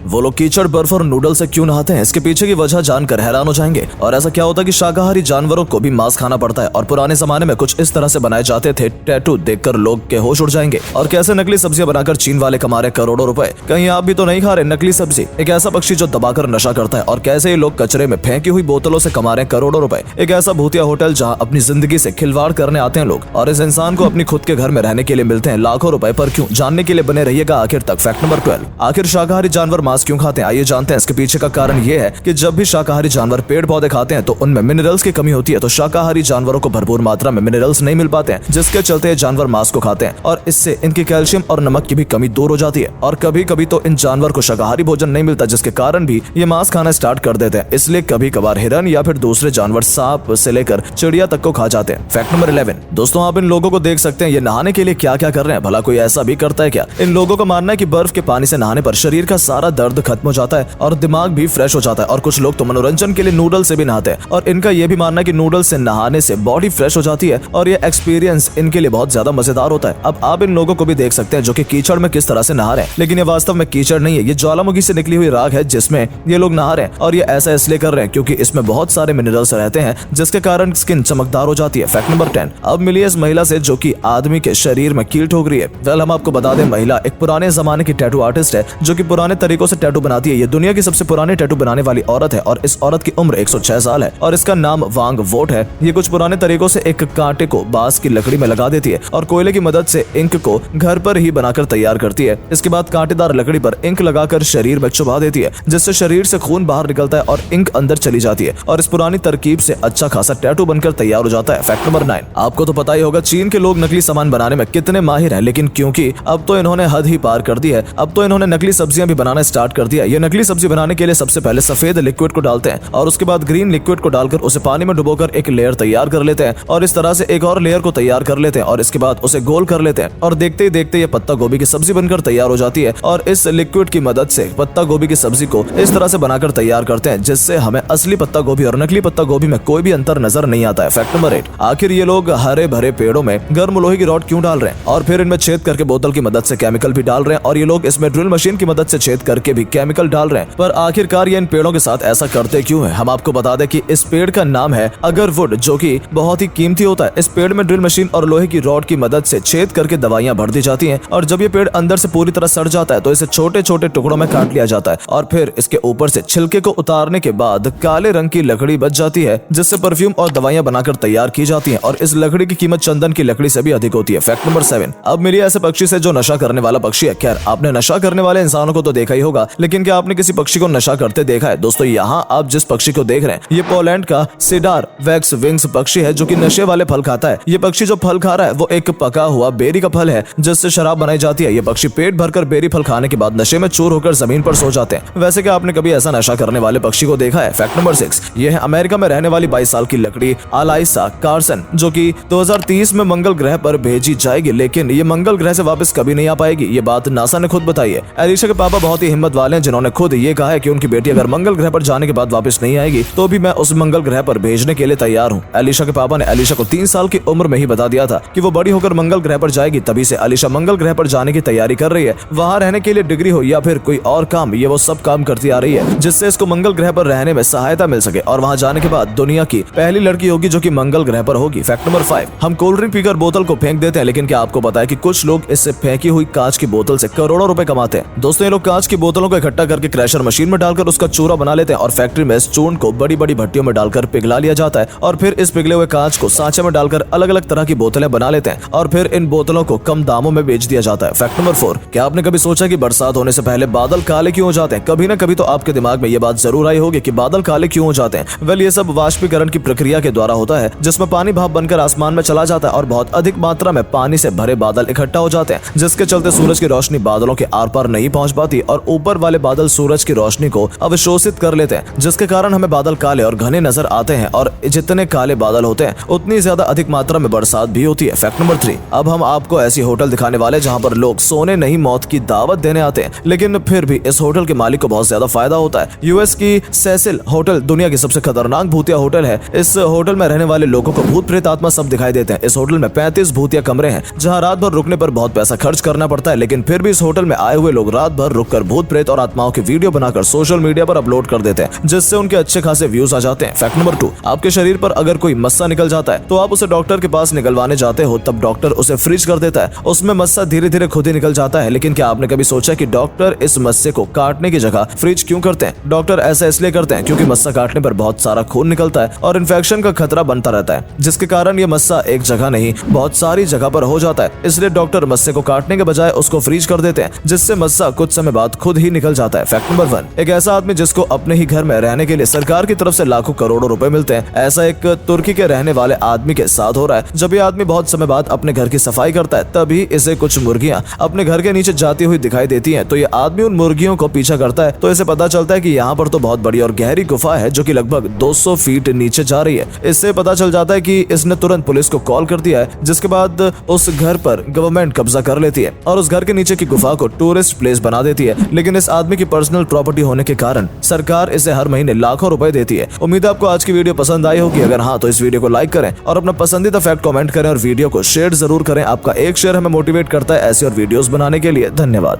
वो लोग कीचड़, बर्फ और नूडल से क्यों नहाते हैं, इसके पीछे की वजह जानकर हैरान हो जाएंगे। और ऐसा क्या होता है कि शाकाहारी जानवरों को भी मांस खाना पड़ता है। और पुराने जमाने में कुछ इस तरह से बनाए जाते थे, टैटू देखकर लोग के होश उड़ जाएंगे। और कैसे नकली सब्जियां बनाकर चीन वाले कमा रहे करोड़ों रुपए। कहीं आप भी तो नहीं खा रहे नकली सब्जी? एक ऐसा पक्षी जो दबाकर नशा करता है। और कैसे ये लोग कचरे में फेंकी हुई बोतलों से कमा रहे करोड़ों रुपए। एक ऐसा भूतिया होटल जहां अपनी जिंदगी से खिलवाड़ करने आते हैं लोग, और इस इंसान को अपनी खुद के घर में रहने के लिए मिलते हैं लाखों रुपए। पर क्यों? जानने के लिए बने रहिएगा आखिर तक। फैक्ट नंबर 12, आखिर शाकाहारी जानवर मांस क्यों खाते हैं? आइए जानते हैं। इसके पीछे का कारण ये है कि जब भी शाकाहारी जानवर पेड़ पौधे खाते हैं तो उनमें मिनरल्स की कमी होती है। तो शाकाहारी जानवरों को भरपूर मात्रा में मिनरल्स नहीं मिल पाते हैं, जिसके चलते जानवर मांस को खाते हैं और इससे इनकी कैल्शियम और नमक की भी कमी दूर हो जाती है। और कभी कभी तो इन जानवर को शाकाहारी भोजन नहीं मिलता, जिसके कारण भी ये मांस खाना स्टार्ट कर देते हैं। इसलिए कभी कभार हिरन या फिर दूसरे जानवर सांप से लेकर चिड़िया तक को खा जाते हैं। फैक्ट नंबर 11, दोस्तों आप इन लोगों को देख सकते हैं, ये नहाने के लिए क्या क्या कर रहे हैं। भला कोई ऐसा भी करता है क्या? इन लोगों का मानना है कि बर्फ के पानी से नहाने पर शरीर का सारा दर्द खत्म हो जाता है और दिमाग भी फ्रेश हो जाता है। और कुछ लोग तो मनोरंजन के लिए नूडल से भी नहाते हैं और इनका यह भी मानना है कि नूडल से नहाने से बॉडी फ्रेश हो जाती है और ये एक्सपीरियंस इनके लिए बहुत ज्यादा मजेदार होता है। अब आप इन लोगों को भी देख सकते हैं जो कि कीचड़ में किस तरह से नहा रहे हैं, लेकिन ये वास्तव में कीचड़ नहीं है, ये ज्वालामुखी से निकली हुई राख है जिसमें ये लोग नहा रहे हैं। और ये ऐसा इसलिए कर रहे हैं क्योंकि इसमें बहुत सारे मिनरल्स रहते हैं, जिसके कारण स्किन चमकदार हो जाती है। फैक्ट नंबर 10, अब मिलिए इस महिला से जो कि आदमी के शरीर में कील ठोक रही है। वेल, हम आपको बता दें, महिला एक पुराने जमाने की टैटू आर्टिस्ट है जो कि पुराने तरीकों से टैटू बनाती है। ये दुनिया की सबसे पुराने टैटू बनाने वाली औरत है और इस औरत की उम्र 106 साल है और इसका नाम वांग वोट है। ये कुछ पुराने तरीकों से एक कांटे को बांस की लकड़ी में लगा देती है और कोयले की मदद से इंक को घर पर ही बनाकर तैयार करती है। इसके बाद कांटेदार लकड़ी पर इंक लगाकर शरीर में चुभा देती है, जिससे शरीर से खून बाहर निकलता है और इंक अंदर चली जाती है और इस पुरानी तरकीब से अच्छा खासा टैटू बनकर तैयार हो जाता है। फैक्ट नंबर 9, आपको तो पता ही होगा चीन के लोग नकली सामान बनाने में कितने माहिर हैं, लेकिन क्योंकि अब तो इन्होंने हद ही पार कर दी है, अब तो इन्होंने नकली सब्जियां भी बनाना स्टार्ट कर दिया। ये नकली सब्जी बनाने के लिए सबसे पहले सफेद लिक्विड को डालते हैं और उसके बाद ग्रीन लिक्विड को डालकर उसे पानी में डुबोकर एक लेयर तैयार कर लेते हैं और इस तरह से एक और लेयर को तैयार कर लेते हैं और इसके बाद उसे गोल कर लेते हैं और देखते ही देखते ये पत्ता गोभी की सब्जी बनकर तैयार हो जाती है। और इस लिक्विड की मदद से पत्ता गोभी की सब्जी को इस तरह से बनाकर तैयार करते हैं जिससे हमें असली पत्ता गोभी और नकली पत्ता गोभी में कोई भी अंतर नजर नहीं आता है। फैक्ट नंबर 8, आखिर ये लोग हरे भरे पेड़ों में गर्म लोहे की रॉड क्यों डाल रहे हैं और फिर इनमें छेद करके बोतल की मदद से केमिकल भी डाल रहे हैं और ये लोग इसमें ड्रिल मशीन की मदद से छेद करके भी केमिकल डाल रहे हैं। पर आखिरकार ये इन पेड़ों के साथ ऐसा करते क्यों है? हम आपको बता दें कि इस पेड़ का नाम है अगरवुड, जो कि बहुत ही कीमती होता है। इस पेड़ में ड्रिल मशीन और लोहे की रॉड की मदद से छेद करके दवाइयां भर दी जाती हैं और जब ये पेड़ अंदर से पूरी तरह सड़ जाता है तो इसे छोटे छोटे टुकड़ों में काट लिया जाता है और फिर इसके ऊपर से छिलके को उतारने के बाद काले रंग की लकड़ी बच जाती है जिससे परफ्यूम और दवाइयां बनाकर तैयार की जाती हैं और इस लकड़ी की कीमत चंदन की लकड़ी से भी अधिक होती है। फैक्ट नंबर 7, अब मिलिए ऐसे पक्षी से जो नशा करने वाला पक्षी है। खैर, आपने नशा करने वाले इंसानों को तो देखा ही होगा, लेकिन क्या आपने किसी पक्षी को नशा करते देखा है? दोस्तों, यहाँ आप जिस पक्षी को देख रहे हैं ये पोलैंड का सीडार वैक्स विंग्स पक्षी है जो कि नशे वाले फल खाता है। ये पक्षी जो फल खा रहा है वो एक पका हुआ बेरी का फल है जिससे शराब बनाई जाती है। ये पक्षी पेट भरकर बेरी फल खाने के बाद नशे में चूर होकर जमीन पर सो जाते हैं। वैसे क्या आपने कभी ऐसा नशा करने वाले पक्षी को देखा है? फैक्ट नंबर 6, ये है अमेरिका में रहने वाली 22 साल की लकड़ी अलाइसा कार्सन, जो कि 2030 में मंगल ग्रह पर भेजी जाएगी, लेकिन ये मंगल ग्रह से वापस कभी नहीं आ पाएगी। ये बात नासा ने खुद बताई है। एलिशा के पापा बहुत ही हिम्मत वाले हैं जिन्होंने खुद ये कहा है कि उनकी बेटी अगर मंगल ग्रह पर जाने के बाद वापस नहीं आएगी तो भी मैं उस मंगल ग्रह पर भेजने के लिए तैयार हूँ। एलिशा के पापा ने एलिशा को 3 साल की उम्र में ही बता दिया था कि वो बड़ी होकर मंगल ग्रह पर जाएगी, तभी से एलिशा मंगल ग्रह पर जाने की तैयारी कर रही है। वहाँ रहने के लिए डिग्री हो या फिर कोई और काम, ये वो सब काम करती आ रही है जिससे इसको मंगल ग्रह पर रहने में सहायता मिल सके और वहाँ जाने के बाद दुनिया की पहली लड़की होगी जो कि मंगल ग्रह पर होगी। फैक्ट नंबर 5, हम कोल्ड ड्रिंक पीकर बोतल को फेंक देते हैं, लेकिन क्या आपको पता है कि कुछ लोग इससे फेंकी हुई कांच की बोतल से करोड़ों रुपए कमाते हैं? दोस्तों, ये लोग कांच की बोतलों को इकट्ठा करके क्रैशर मशीन में डालकर उसका चूरा बना लेते हैं और फैक्ट्री में इस चूर्ण को बड़ी बड़ी भट्टियों में डालकर पिघला लिया जाता है और फिर इस पिघले हुए कांच को सांचे में डालकर अलग अलग तरह की बोतलें बना लेते हैं और फिर इन बोतलों को कम दामों में बेच दिया जाता है। फैक्ट नंबर 4, क्या आपने कभी सोचा कि बरसात होने से पहले बादल काले क्यों हो जाते हैं? कभी ना कभी तो आपके दिमाग में ये बात जरूर आई होगी कि बादल काले क्यों हो जाते हैं। वेल, ये सब वाष्पीकरण की प्रक्रिया के द्वारा होता है जिसमें पानी भाप बनकर आसमान में चला जाता है और बहुत अधिक मात्रा में पानी से भरे बादल इकट्ठा हो जाते हैं, जिसके चलते सूरज की रोशनी बादलों के आर पार नहीं पहुंच पाती और ऊपर वाले बादल सूरज की रोशनी को अवशोषित कर लेते हैं, जिसके कारण हमें बादल काले और घने नजर आते हैं और जितने काले बादल होते हैं उतनी ज्यादा अधिक मात्रा में बरसात भी होती है। फैक्ट नंबर 3, अब हम आपको ऐसी होटल दिखाने वाले जहां पर लोग सोने नहीं मौत की दावत देने आते हैं, लेकिन फिर भी इस होटल के मालिक को बहुत ज्यादा फायदा होता है। यूएस की सेसिल होटल दुनिया की सबसे खतरनाक भूतिया होटल है। इस होटल में रहने वाले लोगों को भूत प्रेत आत्मा सब दिखाई देते हैं। इस होटल में 35 भूतिया कमरे हैं जहां रात भर रुकने पर बहुत पैसा खर्च करना पड़ता है, लेकिन फिर भी इस होटल में आए हुए लोग रात भर रुककर भूत प्रेत और आत्माओं की वीडियो बनाकर सोशल मीडिया पर अपलोड कर देते हैं, जिससे उनके अच्छे खासे व्यूज आ जाते हैं। फैक्ट नंबर 2, आपके शरीर पर अगर कोई मस्सा निकल जाता है तो आप उसे डॉक्टर के पास निकलवाने जाते हो, तब डॉक्टर उसे फ्रीज कर देता है। उसमें मस्सा धीरे धीरे खुद ही निकल जाता है। लेकिन क्या आपने कभी सोचा कि डॉक्टर इस मस्से को काटने की जगह फ्रीज क्यों करते हैं? डॉक्टर ऐसा इसलिए करते हैं क्योंकि मस्सा काटने पर बहुत सारा खून निकलता है और इन्फेक्शन का खतरा बनता रहता है, जिसके कारण ये मस्सा एक जगह नहीं बहुत सारी जगह पर हो जाता है। इसलिए डॉक्टर मस्से को काटने के बजाय उसको फ्रीज कर देते हैं, जिससे मस्सा कुछ समय बाद खुद ही निकल जाता है। फैक्ट नंबर 1, एक ऐसा आदमी जिसको अपने ही घर में रहने के लिए सरकार की तरफ से लाखों करोड़ों रुपए मिलते हैं। ऐसा एक तुर्की के रहने वाले आदमी के साथ हो रहा है। जब ये आदमी बहुत समय बाद अपने घर की सफाई करता है, तभी इसे कुछ मुर्गियां अपने घर के नीचे जाती हुई दिखाई देती हैं। तो ये आदमी उन मुर्गियों को पीछा करता है, तो इसे पता चलता है कि यहाँ पर तो बहुत बड़ी और गहरी गुफा है जो कि लगभग 200 फीट नीचे जा रही है। इससे पता चल जाता है कि इसने तुरंत पुलिस को कॉल कर दिया है, जिसके बाद उस घर पर गवर्नमेंट कब्जा कर लेती है और उस घर के नीचे की गुफा को टूरिस्ट प्लेस बना देती है। लेकिन इस आदमी की पर्सनल प्रॉपर्टी होने के कारण सरकार इसे हर महीने लाखों रुपए देती है। उम्मीद है आपको आज की वीडियो पसंद आई होगी। अगर हाँ तो इस वीडियो को लाइक करें और अपना पसंदीदा फैक्ट कमेंट करें और वीडियो को शेयर जरूर करें। आपका एक शेयर हमें मोटिवेट करता है ऐसी और वीडियोस बनाने के लिए। धन्यवाद।